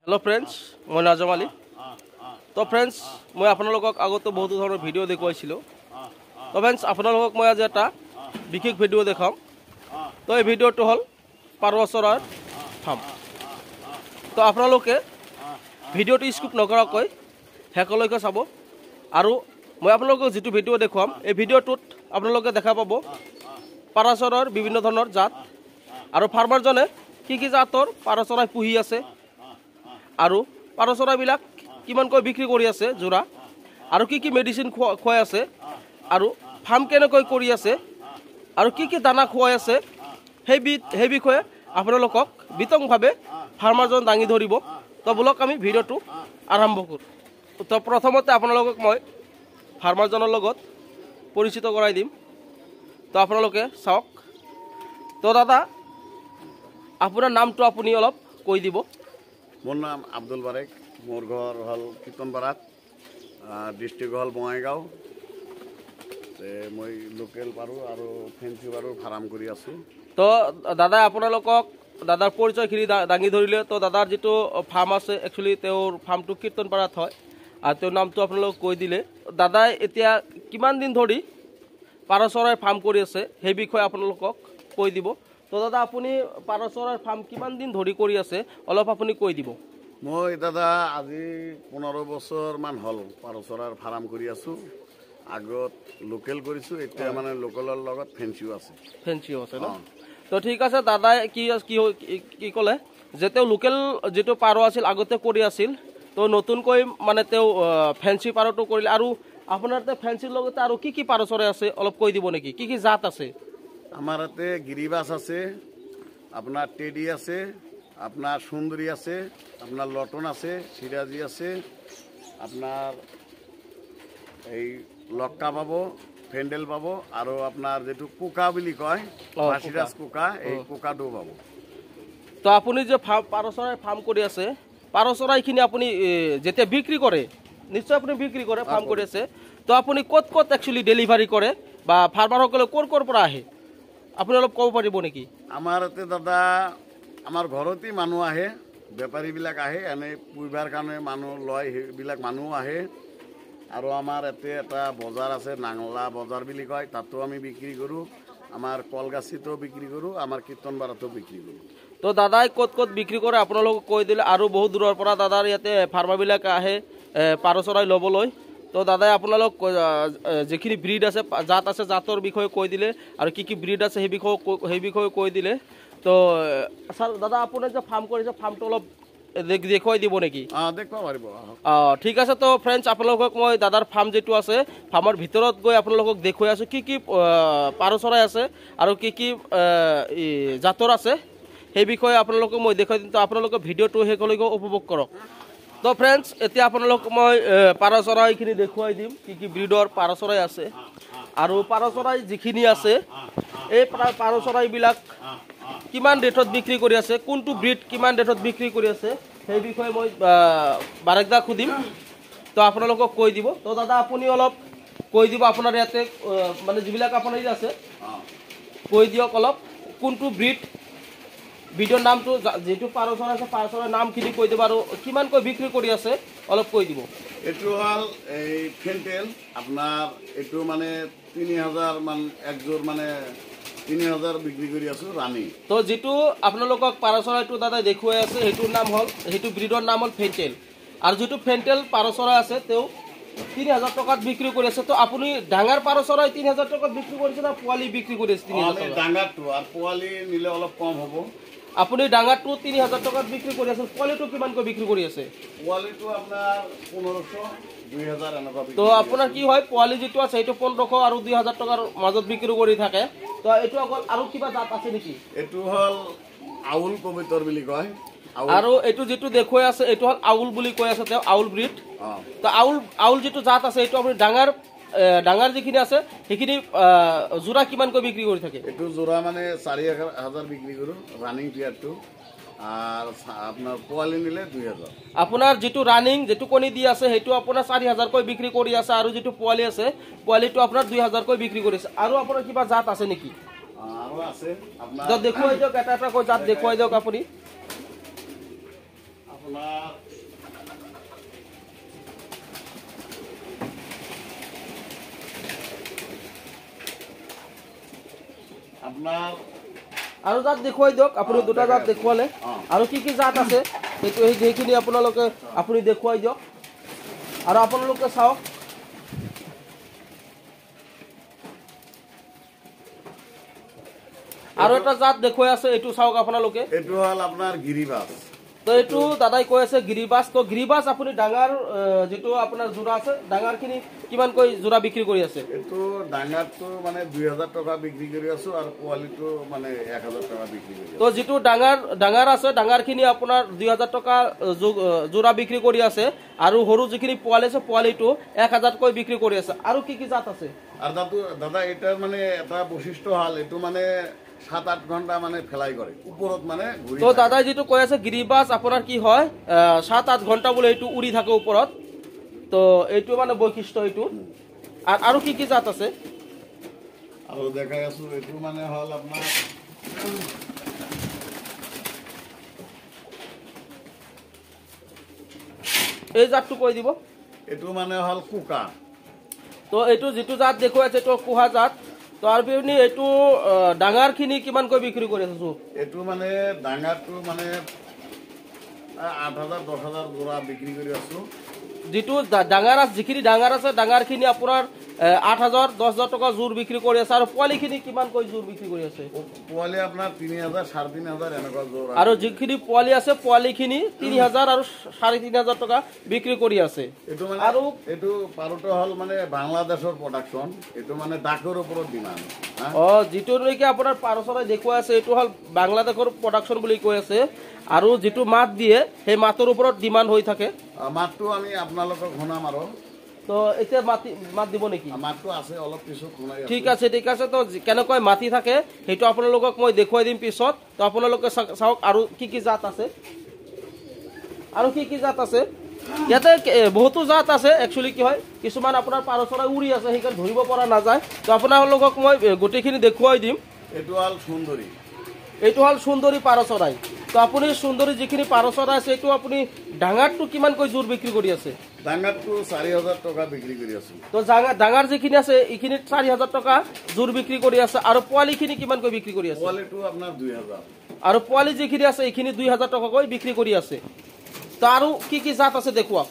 Hello friends मैं नाजम आली तो फ्रेंड्स मैं आपनलोকক আগতে বহুত ধৰণৰ ভিডিও দেখুৱাইছিলো তো फ्रेंड्स आपनলোকক মই আজি এটা বিশেষ ভিডিও দেখাম তো এই ভিডিওটো হল পাৰচৰাৰ ফাৰ্ম তো আপোনালোকে ভিডিওটো স্কিপ নকৰাকৈ হেকলৈকে চাব আৰু মই আপোনালোকক যেটো ভিডিও দেখুৱাম এই ভিডিওটোত আপোনালোকে দেখা পাব পাৰচৰাৰ বিভিন্ন ধৰণৰ জাত আৰু ফাৰ্মাৰজনে কি জাতৰ পাৰচৰাই পুহি আছে আৰু পাৰচৰাবিলাক কিমানকৈ বিক্ৰী কৰি আছে জোৰা আৰু কি মেডিসিন খুৱাই আছে আৰু ফাৰ্ম কেনেকৈ কৰি আছে আৰু কি দানা খুৱাই আছে সেই বিষয়ে আপোনালোকক বিতংভাৱে ফাৰ্মাৰজন দাঙি ধৰিব তো বলক আমি ভিডিওটো আৰম্ভ কৰো তো প্ৰথমতে আপোনালোকক মই ফাৰ্মাৰজনৰ লগত পৰিচিত কৰাই দিম তো আপোনালোকে চাওক তো দাদা আপোনাৰ নামটো আপুনি অলপ কৈ দিব मोर नाम आब्दुल बारेक मोर घर हल कीर्तनपारात डिस्ट्रिक्ट हल बङाइगाव मैं लोकल पारो और फेंसी पारो फार्म करी आसो तो दादा আপোনালোকক দাদাৰ পৰিচয়খিনি দাঙি ধৰিলে তো দাদাৰ যেটো ফাৰ্ম আছে একচুয়ালি তেওঁৰ ফাৰ্মটো কীৰ্তনপাৰাত হয় আৰু তেওঁৰ নামটো আপোনালোক কৈ দিলে দাদাই এতিয়া কিমান দিন ধৰি পাৰচৰাৰ ফাৰ্ম কৰি আছে সেই বিষয়ে আপোনালোকক কৈ দিব তো দাদা আপুনি পাৰচৰাৰ ফাৰ্ম কিমান দিন ধৰি কৰি আছে অলপ আপুনি কৈ দিব মই দাদা আজি 15 বছৰ মান হল পাৰচৰাৰ ফাৰ্ম কৰি আছো আগত লোকেল কৰিছো এতিয়া মানে লোকেলৰ লগত ফেন্সিও আছে ন তো ঠিক আছে দাদাই কি কলে যে তেওঁ লোকেল যেটো পাৰ আছিল আগতে কৰি আছিল তো নতুনকৈ মানে তেওঁ ফেন্সি পাৰটো কৰিলে আৰু আপোনাৰ তে ফেন্সিৰ লগতে আৰু কি পাৰচৰাই আছে অলপ কৈ দিব নেকি কি জাত আছে আমার হাতে গিরিবাস আছে আপনার টেডি আছে আপনার সুন্দরী আছে আপনার লটন আছে সিরাজি আছে আপনার এই লক্কা পাবো ফেন্ডেল পাবো আর আপনার যেটু কোকা বুলি কয় বাসিরাজ কোকা এই কোকাটো পাবো তো আপনি যে পাৰচৰাই ফাৰ্ম কৰি আছে পাৰচৰাইখিনি আপুনি যেতে বিক্ৰি কৰে নিশ্চয় আপনি বিক্ৰি কৰে ফাৰ্ম কৰি আছে তো আপনি কত একচুয়ালি ডেলিভাৰি কৰে বা ফাৰ্মাৰসকলে কোৰ পৰা আহে আপুনি অলপ ক'ব পাৰিব নেকি আমাৰ এতে দাদা আমাৰ ঘৰতে মানুহ আহে বেপাৰীবিলাক আহে এনে পুইবাৰ কাৰণে মানুহ লয় সেইবিলাক মানুহ আহে আৰু আমাৰ এতে এটা বজাৰ আছে নাংলা বজাৰ বুলি কয় তাতো আমি বিক্ৰী কৰো আমাৰ কলগাছিতো বিক্ৰী কৰো আমাৰ কীৰ্তনপাৰাতো বিক্ৰী কৰো তো দাদাই কত বিক্ৰী কৰে আপোনালোক কৈ দিলে আৰু বহুত দূৰৰ পৰা দাদাৰ ইয়াতে ফাৰ্মাবিলাক আহে পাৰচৰাই ল'বলৈ তো দাদাই আপোনালোক যেখিনি ব্ৰিড আছে জাত আছে জাতৰ বিষয়ে কৈ দিলে আৰু কি ব্ৰিড আছে সেই বিষয়ে কৈ দিলে তো দাদা আপুনি যে ফাৰ্ম কৰিছে ফাৰ্মটো অলপ দেখুৱাই দিব নেকি দেখুৱাব পাৰিব ঠিক আছে তো ফ্ৰেণ্ডছ আপোনালোকক মই দাদাৰ ফাৰ্ম যেটো আছে ফাৰ্মৰ ভিতৰত গৈ আপোনালোকক দেখুৱাই আছো কি পাৰচৰাই আছে আৰু কি জাতৰ আছে সেই বিষয়ে আপোনালোকক মই দেখুৱাই দিম তো আপোনালোকে ভিডিওটো শেষলৈকে উপভোগ কৰক তো ফ্ৰেন্ডস এতিয়া আপোনালোক মই পাৰচৰাইখিনি দেখুৱাই দিম কি ব্ৰিডৰ পাৰচৰাই আছে আৰু পাৰচৰাই যিখিনি আছে এই পাৰচৰাইবিলাক কিমান ৰেটত বিক্ৰী কৰি আছে কোনটো ব্ৰিড কিমান ৰেটত বিক্ৰী কৰি আছে সেই বিষয়ে মই বাৰেকদা খুদিম তো আপোনালোকক কৈ দিব তো দাদা আপুনি অলপ কৈ দিব আপোনাৰ ইয়াতে মানে যিবিলাক আপোনাৰ আছে কৈ দিয়ক অলপ কোনটো ব্ৰিডৰ নামটো যেটো পাৰচৰাই আছে পাৰচৰাৰ নামখিনি কৈ দিব আৰু কিমানকৈ বিক্ৰী কৰি আছে অলপ কৈ দিব এটো হল এই ফেন্টেল আপনাৰ এটো মানে 3000 মান একজোৰ মানে 3000 বিক্ৰি কৰি আছো ৰানী তো যেটো আপোনালোকক পাৰচৰাইটো দাদা দেখুৱাই আছে হেটো নাম হল হেটো ব্ৰিডৰ নাম হল ফেন্টেল আৰু যেটো ফেন্টেল পাৰচৰাই আছে তেও 3000 টকাত বিক্ৰী কৰি আছে তো আপুনি ডাঙৰ পাৰচৰাই 3000 টকাত বিক্ৰী কৰিছে না পোৱালি বিক্ৰী কৰি আছে 3000 টকা ডাঙৰটো আৰ পোৱালি নিলে অলপ কম হ'ব আপুনি ডাঙৰটো 3000 টকাত বিক্ৰী কৰি আছে পোৱালিটো কিমানকৈ বিক্ৰী কৰি আছে পোৱালিটো আপোনাৰ 1500 2000 এনেকুৱা তো আপোনাৰ কি হয় পোৱালি যেটো আছে এটো 1500 আৰু 2000 টকাৰ মাজত বিক্ৰী কৰি থাকে তো এটো অকল আৰু কিবা জাত আছে নেকি এটো হল আউল কবিতৰ বুলি কয় আৰু এটো যেটো দেখুৱাই আছে এটো হল আউল বুলি কৈ আছে তেওঁ আউল ব্ৰিড তো আউল যেটো জাত আছে এটো আপুনি ডাঙৰ যিখিনি আছে সেইখিনি জোৰা কিমানকৈ বিক্ৰী কৰি থাকে এটো জোৰা মানে 4000 বিক্ৰী কৰো ৰানিং পিয়াৰটো আৰ আপনাৰ পোৱালি নিলে 2000 আপোনাৰ যেটো ৰানিং যেটো কণী দি আছে হেটো আপোনাৰ 4000 কৈ বিক্ৰী কৰি আছে আৰু যেটো পোৱালি আছে পোৱালিটো আপোনাৰ 2000 কৈ বিক্ৰী কৰি আছে আৰু আপোনাৰ কিবা জাত আছে নেকি আৰু আছে আপোনাৰ দেখুৱাই দিয়ক এটা কৈ জাত দেখুৱাই দিয়ক আপুনি আপনাৰ আপনাৰ আৰু জাত দেখুৱাই দিয়ক আপুনি দুটা জাত দেখুৱালে আৰু কি জাত আছে সেইটো সেইখিনি আপোনালোকে আপুনি দেখুৱাই দিয়ক আৰু আপোনালোকে চাওক আৰু এটা জাত দেখুৱাই আছে এইটো চাওক আপোনালোকে এইটো হল আপনাৰ গিৰিবাস তো এইটো দাদাই কৈ আছে গিৰিবাস তো গিৰিবাস আপুনি ডাঙৰ যেটো আপোনাৰ জোৰা আছে ডাঙৰখিনি কিমান কৈ জোৰা বিক্ৰী কৰি আছে এইটো ডাঙৰটো মানে 2000 টকা বিক্ৰী কৰি আছো আৰু কোৱালিটো মানে 1000 টকা বিক্ৰী কৰি তো যেটো ডাঙৰ আছে ডাঙৰখিনি আপোনাৰ 2000 টকা জোৰা বিক্ৰী কৰি আছে আৰু সৰু যিখিনি পোৱালি আছে পোৱালিটো 1000 কৈ বিক্ৰী কৰি আছে আৰু কি জাত আছে আৰু দাদা এটাৰ মানে এটা বৈশিষ্ট্য হল এইটো মানে 7-8 ঘন্টা মানে ফেলাই করে উপরত মানে তো দাদা যেটো কৈ আছে গিরিবাস আপনার কি হয় 7-8 ঘন্টা বলে এইটো উড়ি থাকে উপরত তো এইটো মানে বৈশিষ্ট্য এইটো আৰু কি জাত আছে আৰু দেখাই আছো এইটো মানে হল আপনার এই জাতটো কৈ দিব এইটো মানে হল কুকা তো এইটো যেটো জাত দেখুৱাই আছে তো কুহা জাত তো আৰু বিনি এইটো ডাঙৰখিনি কিমান কৈ বিক্ৰী কৰি আছো এইটো মানে ডাঙৰটো মানে 8000 10000 জোৰা বিক্ৰী কৰি আছো যেটো ডাঙৰ আছে যিখিনি ডাঙৰ আছে ডাঙৰখিনি আপোনাৰ 8000 10000 টকা জোৰ বিক্ৰী কৰি আছে আৰু পোৱালিখিনি কিমান কৈ জোৰ বিক্ৰী কৰি আছে পোৱালি আপোনাৰ 3000 3500 এনেকুৱা জোৰ আৰু যিখিনি পোৱালি আছে পোৱালিখিনি 3000 আৰু 3500 টকা বিক্ৰী কৰি আছে এইটো মানে আৰু এইটো পাৰুটো হল মানে বাংলাদেশৰ প্ৰডাকচন এইটো মানে ডাকৰ ওপৰত ডিমান্ড যেটো নেকি আপোনাৰ পাৰচৰাই দেখুৱাই আছে এইটো হল বাংলাদেশৰ প্ৰডাকচন বুলি কৈ আছে আৰু যেটো মাত দিয়ে সেই মাতৰ ওপৰত ডিমান্ড হৈ থাকে মাতটো আমি আপোনালোকক শুনাম আৰু তো এতিয়া মাত দিব নেকি মাতটো আছে অলপ পিছত শুনাই ঠিক আছে তো কেনেকৈ মাতি থাকে সেইটো আপোনালোকক মই দেখুৱাই দিম পিছত তো আপোনালোকে চাওক আৰু কি জাত আছে আৰু কি জাত আছে ইয়াতে বহুতো জাত আছে একচুয়ালি কি হয় কিছুমান আপোনাৰ পাৰচৰাই উৰি আছে সেইকাৰণে ধৰিব পৰা নাযায় তো আপোনালোকক মই গোটেইখিনি দেখুৱাই দিম এইটো হল সুন্দৰী সুন্দৰী পাৰচৰাই তো আপুনি সুন্দৰী যিখিনি পাৰচৰাই আছে এইটো আপুনি ডাঙৰটো কিমান কৈ জোৰ বিক্ৰী কৰি আছে ডাঙৰটো 4000 টকা বিক্ৰী কৰি আছো তো ডাঙৰ যিখিনি আছে এইখিনি 4000 টকা জোৰ বিক্ৰী কৰি আছে আৰু পোৱালিখিনি কিমান কৈ বিক্ৰী কৰি আছে পোৱালিটো আপোনাৰ 2000 আৰু পোৱালি যিখিনি আছে এইখিনি 2000 টকা কৈ বিক্ৰী কৰি আছে তো আৰু কি জাত আছে দেখুৱা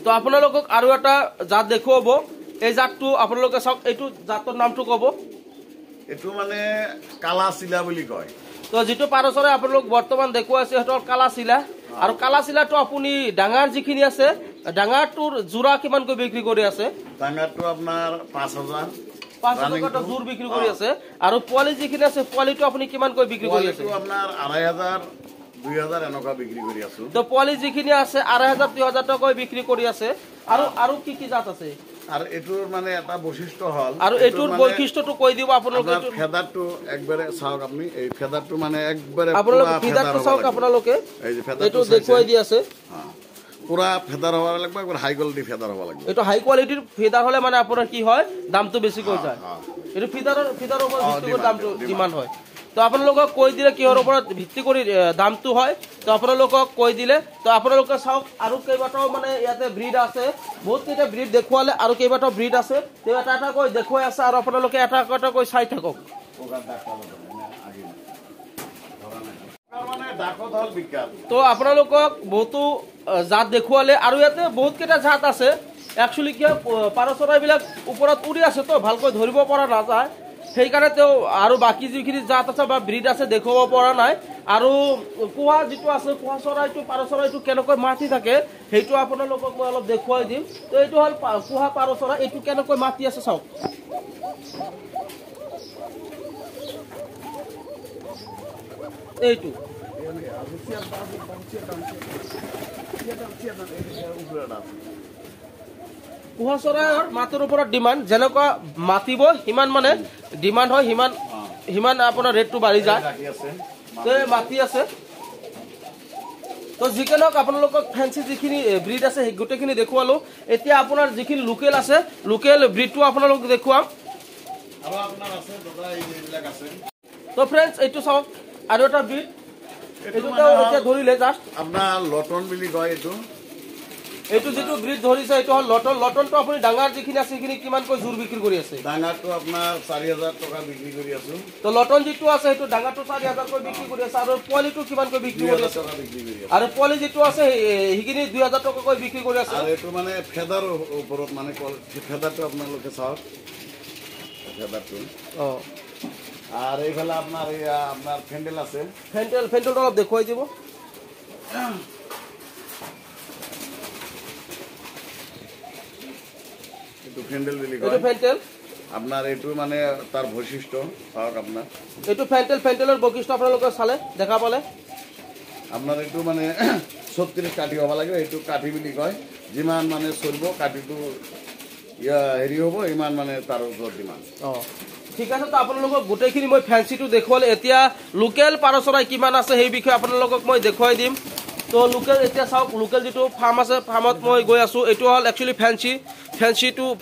তো আপোনালোকক আৰু এটা জাত দেখুৱাব এই জাতটো আপোনালোকে চাওক এইটো জাতৰ নামটো ক'ব এইটো মানে কালা চিলা বুলি কয় তো যেটো পাৰচৰাই আপোনালোক বৰ্তমান দেখুৱাই আছে সেইটো কালা চিলা আৰু কালা চিলাটো আপুনি ডাঙৰ যিখিনি আছে ডাঙৰটোৰ জোৰা কিমান কৈ বিক্ৰী কৰি আছে ডাঙৰটো আপোনাৰ 5000 টকা জোৰ বিক্ৰী কৰি আছে আৰু পোৱালি যিখিনি আছে পোৱালিটো আপুনি কিমান কৈ বিক্ৰী কৰি আছে পোৱালিটো আপোনাৰ 2500 2000 এনেকুৱা বিক্ৰী কৰি আছো তো পোৱালি যিখিনি আছে 2500 2000 টকা বিক্ৰী কৰি আছে আৰু কি জাত আছে আৰু এটোৰ মানে এটা বৈশিষ্ট্য হল আৰু এটোৰ বৈশিষ্ট্যটো কৈ দিব আপোনালোকে ফেদাৰটো একবাৰে চাওক আপুনি এই ফেদাৰটো মানে একবাৰে আপোনালোকে ফেদাৰটো চাওক আপোনালোকে এই যে ফেদাৰটো এটো দেখুৱাই দি আছে পুৰা ফেদাৰ হওয়া লাগবে একবাৰ হাই কোয়ালিটি ফেদাৰ হওয়া লাগবে এটো হাই কোয়ালিটিৰ ফেদাৰ হলে মানে আপোনাৰ কি হয় দামটো বেছি কৈ যায় এটো ফেদাৰৰ ওপৰত ভিত্তি কৰি দামটো ডিমান্ড হয় তো আপোনালোকক কৈ দিলে কিহৰ ওপৰত ভিত্তি কৰি দামটো হয় তো আপোনালোকক কৈ দিলে তো আপোনালোকে চাওক আৰু কেইবাটাও মানে ইয়াতে ব্ৰিড আছে বহুত কেইটা ব্ৰিড দেখুৱালে আৰু কেইবাটাও ব্ৰিড আছে তো এটা কৈ দেখুৱাই আছে আৰু আপোনালোকে এটা কৈ চাই থাকক তো আপোনালোকক বহুতো জাত দেখুৱালে আৰু ইয়াতে বহুত কেইটা জাত আছে একচুয়ালি কি পাৰচৰাইবিলাক ওপৰত উৰি আছে তো ভালকৈ ধৰিব পৰা নাযায় সেইকাৰণে তেওঁ আৰু বাকি যিখিনি জাত আছে বা ব্ৰিড আছে দেখুৱাব পৰা নাই আৰু কুহা যিটো আছে কুহা চৰাইটো পাৰচৰাইটো কেনেকৈ মাতি থাকে সেইটো আপোনালোকক মই অলপ দেখুৱাই দিম তো এইটো হল কুহা পাৰচৰাই এইটো কেনেকৈ মাতি আছে চাওক এইটো কুহা চৰাইৰ মাতৰ ওপৰত ডিমান্ড যেনেকুৱা মাতিব সিমান মানে ডিমান্ড হয় সিমান আপোনাৰ ৰেটটো বাঢ়ি যায় তো মাতি আছে তো যিকেনক আপোনালোকক ফেন্সি যিখিনি ব্ৰিড আছে সেই গোটেইখিনি দেখুৱালো এতিয়া আপোনাৰ যিখিনি লোকেল আছে লোকেল ব্ৰিডটো আপোনালোক দেখুৱাম আৰু আপোনাৰ আছে দাদা এই বিলাক আছে তো ফ্ৰেন্ডছ এইটো চাওক আৰু এটা ব্ৰিড এইটোতো এতিয়া ধৰিলে জাষ্ট আপোনাৰ লটন বুলি কয় এইটো। এইটো যেটো ব্ৰিজ ধৰিছে এইটো হল লটন। লটনটো আপুনি ডাঙৰ যিখিনি আছে সেইখিনি কিমানকৈ জোৰ বিক্ৰী কৰি আছে? ডাঙৰটো আপোনাৰ 4000 টকা বিক্ৰী কৰি আছো। তো লটন যেটো আছে সেইটো ডাঙৰটো 4000 কৈ বিক্ৰী কৰি আছে আৰু পোৱালিটো কিমানকৈ বিক্ৰী কৰি আছে? 2000 টকা বিক্ৰী কৰি আছে। আৰু পোৱালি যেটো আছে সেইখিনি 2000 টকা কৈ বিক্ৰী কৰি আছে। আৰু এইটো মানে ফেদাৰ ওপৰত মানে ফেদাৰটো আপোনালোকে চাওক ফেদাৰটো। আৰ এইফালে আপনাৰ আপনাৰ ফ্যান্ডেল আছে। ফ্যান্ডেলটা অলপ দেখুৱাই দিব। এইটো ফ্যান্ডেল বুলি কয়। এইটো ফ্যান্ডেল আপনাৰ এইটো মানে তাৰ বৈশিষ্ট্য চাওক আপনাৰ। এইটো ফ্যান্ডেলৰ বৈশিষ্ট্য আপোনালোকে চালে দেখা পালে। আপনার এইটো মানে 36 কাঠি হ'ব লাগে। এইটো কাঠি বুলি কয়। যিমান মানে চলিব কাঠিটো হেৰি হ'ব ইমান মানে তাৰ ওপৰত ডিমাণ্ড। ঠিক আছে, তো আপোনালোকক গোটেইখিনি মই ফেন্সিটো দেখুৱালে। এতিয়া লোকেল পাৰ চৰাই কিমান আছে সেই বিষয়ে আপোনালোকক মই দেখুৱাই দিম। তো লোকেল এতিয়া চাওক লোকেল যেটো ফাৰ্ম আছে ফাৰ্মত মই গৈ আছো। এইটো হল একচুয়ালি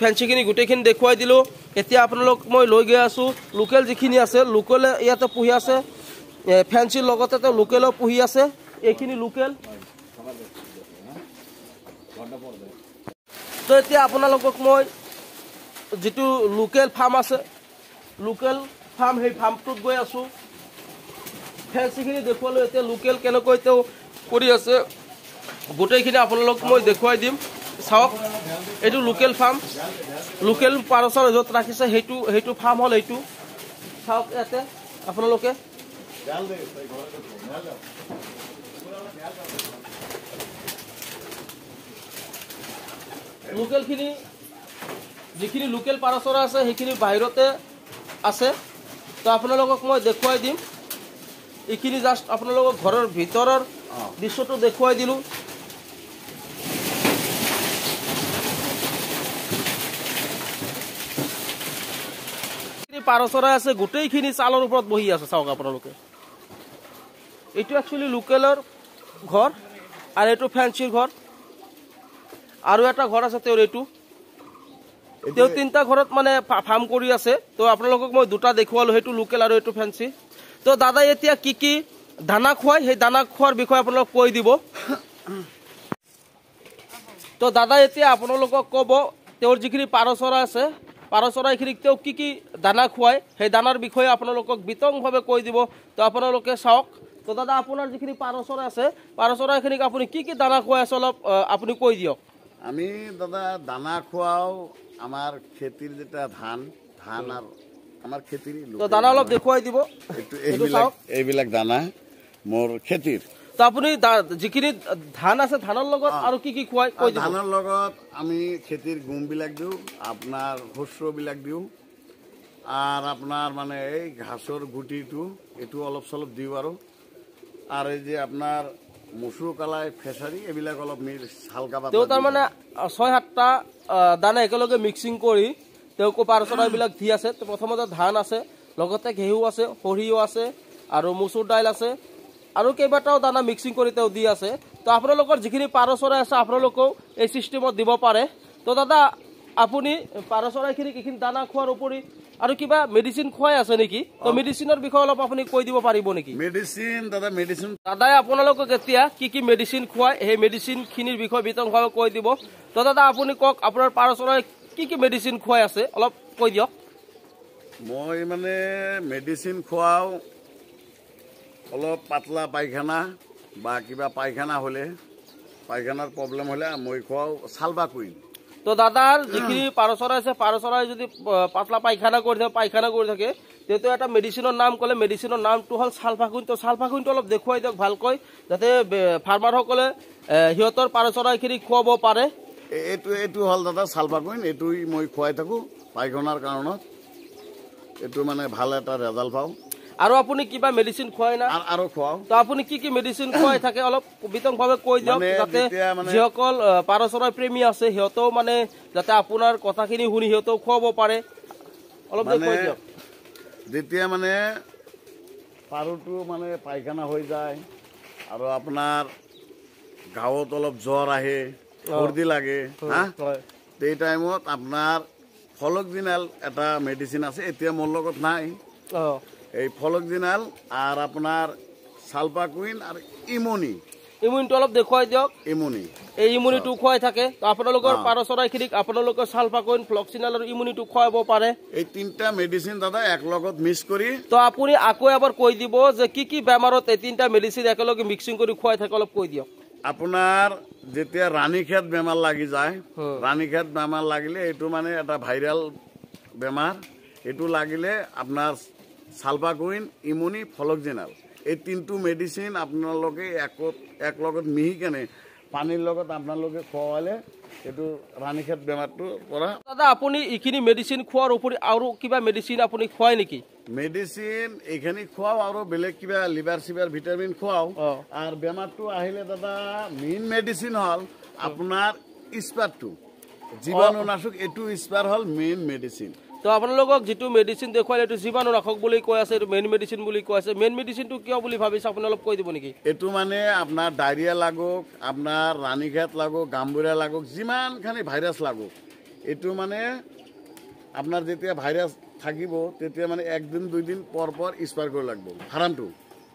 ফেন্সিখিনি গোটেইখিনি দেখুৱাই দিলো। এতিয়া আপোনালোক মই লৈ গৈ আছো লোকেল যিখিনি আছে। লোকেলে ইয়াতে পুহি আছে, ফেন্সিৰ লগতে তো লোকেলও পুহি আছে। এইখিনি লোকেল। তো এতিয়া আপোনালোকক মই যেটো লোকেল ফাৰ্ম আছে লোকেল ফাৰ্ম সেই ফাৰ্মটোত গৈ আছো। ফেন্সিখিনি দেখুৱালো। এতিয়া লোকেল কেনেকৈ তেওঁ কৰি আছে গোটেইখিনি আপোনালোক মই দেখুৱাই দিম। চাওক এইটো লোকেল ফাৰ্ম। লোকেল পাৰচৰ য'ত ৰাখিছে সেইটো ফাৰ্ম হল এইটো। চাওক ইয়াতে আপোনালোকে লোকেলখিনি যিখিনি লোকেল পাৰচৰা আছে সেইখিনি বাহিৰতে আছে। তো আপোনালোকক মই দেখুৱাই দিম। এইখিনি জাষ্ট আপোনালোকক ঘৰৰ ভিতৰৰ দৃশ্যটো দেখুৱাই দিলো। পাৰচৰাই আছে গোটেইখিনি চালৰ ওপৰত বহি আছে। চাওক আপোনালোকে এইটো একচুৱেলি লোকেলৰ ঘৰ আৰু এইটো ফেন্সিৰ ঘৰ। আৰু এটা ঘৰ আছে তেওঁৰ এইটো। তেওঁ তিনটা ঘৰত মানে ফাৰ্ম কৰি আছে। তো আপোনালোকক মই দুটা দেখুৱালো, সেইটো লোকেল আৰু এইটো ফেন্সি। তো দাদা এতিয়া কি কি দানা খুৱাই সেই দানা খোৱাৰ বিষয়ে আপোনালোক কৈ দিব। তো দাদা এতিয়া আপোনালোকক ক'ব তেওঁৰ যিখিনি পাৰ চৰাই আছে পাৰ চৰাইখিনিক তেওঁ কি কি দানা খুৱাই সেই দানাৰ বিষয়ে আপোনালোকক বিতংভাৱে কৈ দিব। তো আপোনালোকে চাওক। তো দাদা আপোনাৰ যিখিনি পাৰ চৰাই আছে পাৰ চৰাইখিনিক আপুনি কি কি দানা খুৱাই আছে অলপ আপুনি কৈ দিয়ক। আমি দাদা দানা খুৱাও আমাৰ খেতিৰ যেটা ধান আৰ আমাৰ খেতিৰ তো দানা অলপ দেখুৱাই দিব। এইবিলাক দানা মোৰ খেতিৰ। তো আপুনি যিখিনি ধান আছে ধানৰ লগত আৰু কি কি খুৱাই কৈ দিব। ধানৰ লগত আমি খেতিৰ গুমবিলাক দিওঁ, আপোনাৰ শস্যবিলাক দিওঁ, আৰ আপনাৰ মানে এই ঘাসৰ গুটিটো এইটো অলপ চলপ দিওঁ। আৰু এই যে আপনাৰ মচুৰ কালাই ফেচাৰী এইবিলাক অলপ হালকা পাতলা। তেওঁ তাৰমানে 6-7টা দানা একেলগে মিক্সিং কৰি তেওঁকো পাৰ চৰাইবিলাক দি আছে। প্ৰথমতে ধান আছে, লগতে ঘেঁহু আছে, সৰিয়হ আছে আৰু মচুৰ দাইল আছে আৰু কেইবাটাও দানা মিক্সিং কৰি তেওঁ দি আছে। তো আপোনালোকৰ যিখিনি পাৰ চৰাই আছে আপোনালোকেও এই চিষ্টেমত দিব পাৰে। তো দাদা আপুনি পাৰ চৰাইখিনিক এইখিনি দানা খোৱাৰ উপৰি আৰু কিবা মেডিচিন খুৱাই আছে নেকি? তো মেডিচিনৰ বিষয়ে অলপ আপুনি কৈ দিব পাৰিব নেকি? মেডিচিন দাদাই আপোনালোকক এতিয়া কি কি মেডিচিন খুৱাই সেই মেডিচিনখিনিৰ বিষয়ে বিতংভাৱে কৈ দিব। তো দাদা আপুনি কওক আপোনাৰ পাৰ চৰাই কি কি মেডিচিন খুৱাই আছে অলপ কৈ দিয়ক। মই মানে মেডিচিন খুৱাও অলপ পাতলা পায়খানা বা কিবা পায়খানা হলে পায়খানাৰ প্ৰব্লেম হলে মই খুৱাও সালবাকুইন। তো দাদাৰ যিখিনি পাৰ চৰাই আছে পাৰ চৰাই যদি পাতলা পায়খানা কৰি থাকে তেতিয়াও এটা মেডিচিনৰ নাম ক'লে মেডিচিনৰ নামটো হ'ল সালফাকুইন। তো সালফাকুইনটো অলপ দেখুৱাই দিয়ক ভালকৈ যাতে ফাৰ্মাৰসকলে সিহঁতৰ পাৰ চৰাইখিনি খুৱাব পাৰে। এইটো হ'ল দাদা সালফাকুইন। এইটোই মই খুৱাই থাকোঁ পায়খানাৰ কাৰণত। এইটো মানে ভাল এটা ৰেজাল্ট পাওঁ। আৰু আপুনি কিবা মেডিচিন খুৱাই না? আৰু খুৱাও। তো আপুনি কি কি মেডিচিন খুৱাই থাকে অলপ বিতংভাৱে কৈ দিয়ক যাতে যিসকল পাৰ চৰাই প্ৰেমী আছে সিহঁতেও মানে যাতে আপোনাৰ কথাখিনি শুনি সিহঁতেও খুৱাব পাৰে। অলপ কৈ দিয়ক। যেতিয়া মানে পাৰুটো মানে পায়খানা হৈ যায় আৰু আপোনাৰ গাঁৱত অলপ জ্বৰ আহে, চৰ্দি লাগে, এই টাইমত আপোনাৰ ফলকজিনাল এটা মেডিচিন আছে, এতিয়া মোৰ লগত নাই। এই ফলকজিনাল আৰ আপনাৰ সালপাকুইন আৰু ইমনি ইমিউনিটি অলপ দেখুৱাই দিয়ক ইমনি এই ইমিউনিটি খুৱাই থাকে তো আপোনালোকৰ পাৰ চৰাইখিনিক আপোনালোকৰ সালপাকুইন ফ্লক্সিনাল আৰু ইমিউনিটি খুৱাব পাৰে এই তিনটা মেডিসিন দাদা এক লগত মিক্স কৰি তো আপুনি আকৌ এবাৰ কৈ দিব যে কি বেমাৰত এই তিনটা মেডিসিন একেলগে মিক্সিং কৰি খুৱাই থাকে অলপ কৈ দিয়ক আপোনাৰ যেতিয়া ৰাণীখেত বেমাৰ লাগি যায় ৰাণীখেত বেমাৰ লাগিলে এইটো মানে এটা ভাইৰাল বেমাৰ এইটো লাগিলে আপোনাৰ সালপাকুইন ইমনি ফ্লক্সিনাল এই তিনটো মেডিসিন আপোনালোকে এক লগত মিহি কেনে পানীৰ লগত আপোনালোকে খোৱালে এইটো ৰাণীখেত বেমাৰটো পৰা দাদা আপুনি এইখিনি মেডিসিন খোৱাৰ উপৰি আৰু কিবা মেডিসিন আপুনি খুৱাই নেকি মেডিসিন এইখানি খোৱাও আৰু বেলেগ কিবা লিভাৰ চিভাৰ ভিটামিন খোৱাও আৰু বেমাৰটো আহিলে দাদা মেইন মেডিসিন হল আপোনাৰ স্পাৰটো জীৱাণুনাশক এইটো স্পাৰ হল মেইন মেডিসিন তো আপোনালোকক যেটো মেডিসিন দেখুৱালে এইটো জীৱাণুনাশক বুলি কৈ আছে এইটো মেইন মেডিসিন বুলি কৈ আছে মেইন মেডিসিনটো কিয় বুলি ভাবিছে আপুনি অলপ কৈ দিব নেকি এইটো মানে আপোনাৰ ডায়ৰিয়া লাগক আপোনাৰ ৰাণীখেত লাগক গাম্বুৰা লাগক যিমানখানি ভাইৰাছ লাগক এইটো মানে আপোনাৰ যেতিয়া ভাইৰাছ থাকিব তেতিয়া মানে একদিন দুইদিন পৰ স্পাৰ কৰিব লাগিব ফাৰ্মটো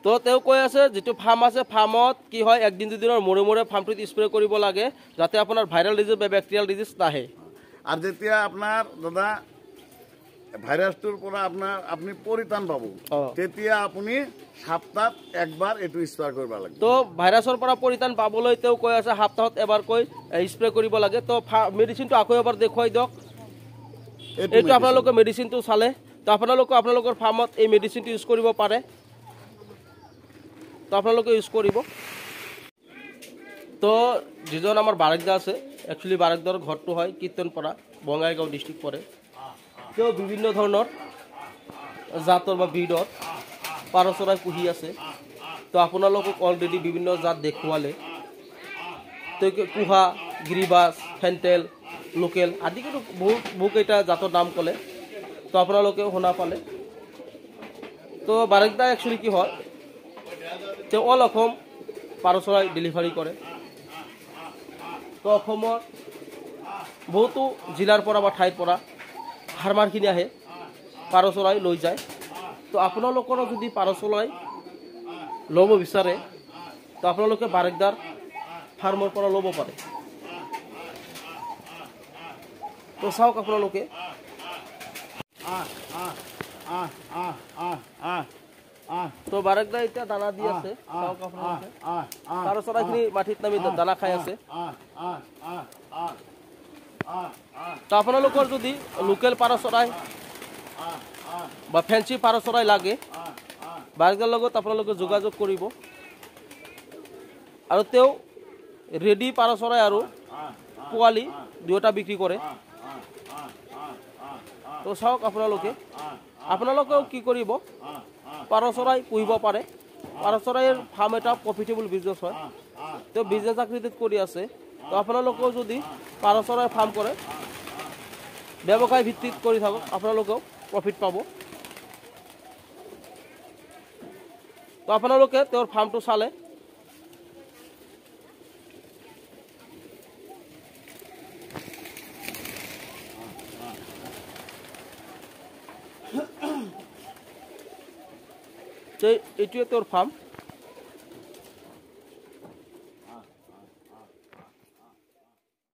তো তেওঁ কৈ আছে যেটো ফাৰ্ম আছে ফাৰ্মত কি হয় একদিন দুদিনৰ মূৰে মূৰে ফাৰ্মটোত স্প্ৰে কৰিব লাগে যাতে আপোনাৰ ভাইৰাল ডিজিজ বা বেক্টেৰিয়াল ডিজিজ নাহে আৰু যেতিয়া আপোনাৰ দাদা ভাইৰাছটোৰ পৰা আপুনি পৰিত্ৰাণ পাব তেতিয়া আপুনি সপ্তাহত একবাৰ এইটো স্প্ৰে কৰিব লাগে তো ভাইৰাছৰ পৰা পৰিত্ৰাণ পাবলৈ তেওঁ কৈ আছে সপ্তাহত এবাৰকৈ স্প্ৰে কৰিব লাগে তো মেডিসিনটো আকৌ এবাৰ দেখুৱাই দিয়ক এইটো আপোনালোকে মেডিসিনটো চালে তো আপোনালোকৰ ফাৰ্মত এই মেডিসিনটো ইউজ কৰিব পাৰে তো আপোনালোকে ইউজ কৰিব তো যিজন আমাৰ বাৰেকদা আছে একচুয়ালি বাৰেকদাৰ ঘৰটো হয় কীৰ্তনপাৰা বঙাইগাঁও ডিস্ট্ৰিক্ট পৰে তো বিভিন্ন ধৰণৰ জাতৰ বা ব্ৰিডৰ পাৰ চৰাই পুহি আছে তো আপোনালোকক অলৰেডি বিভিন্ন জাত দেখুৱালে তো কুহা গিৰিবাছ ফেণ্টেল লোকেল আদি কিন্তু বহুকেইটা জাতৰ নাম ক'লে তো আপোনালোকেও শুনা পালে তো বাৰেকদা একচুৱেলি কি হয় তেওঁ অল অসম পাৰ চৰাই ডেলিভাৰী কৰে তো অসমৰ বহুতো জিলাৰ পৰা বা ঠাইৰ পৰা ফাৰ্মাৰখিনি আহে পাৰ চৰাই লৈ যায় তো আপোনালোকৰো যদি পাৰ চৰাই ল'ব বিচাৰে তো আপোনালোকে বাৰেকদাৰ ফাৰ্মৰ পৰা ল'ব পাৰে তো চাওক আপোনালোকে তো বাৰেকদা এতিয়া দানা দি আছে চাওক আপোনালোকে পাৰ চৰাইখিনি মাটিত নামি দানা খাই আছে তো আপোনালোকৰ যদি লোকেল পাৰ চৰাই বা ফেন্সি পাৰ চৰাই লাগে বাৰেকদাৰ লগত আপোনালোকে যোগাযোগ কৰিব আৰু তেওঁ ৰেডি পাৰ চৰাই আৰু পোৱালি দুয়োটা বিক্ৰী কৰে তো চাওক আপোনালোকেও কি কৰিব পাৰ চৰাই পুহিব পাৰে পাৰ চৰাইৰ ফাৰ্ম এটা প্ৰফিটেবল বিজনেছ হয় তেওঁ বিজনেছ আকৃতিত কৰি আছে তো আপোনালোকেও যদি পাৰ চৰাই ফাৰ্ম কৰে ব্যৱসায় ভিত্তিত কৰি থাকক আপোনালোকেও প্ৰফিট পাব তো আপোনালোকে তেওঁৰ ফাৰ্মটো চালে এইটোৱে তেওঁৰ ফাৰ্ম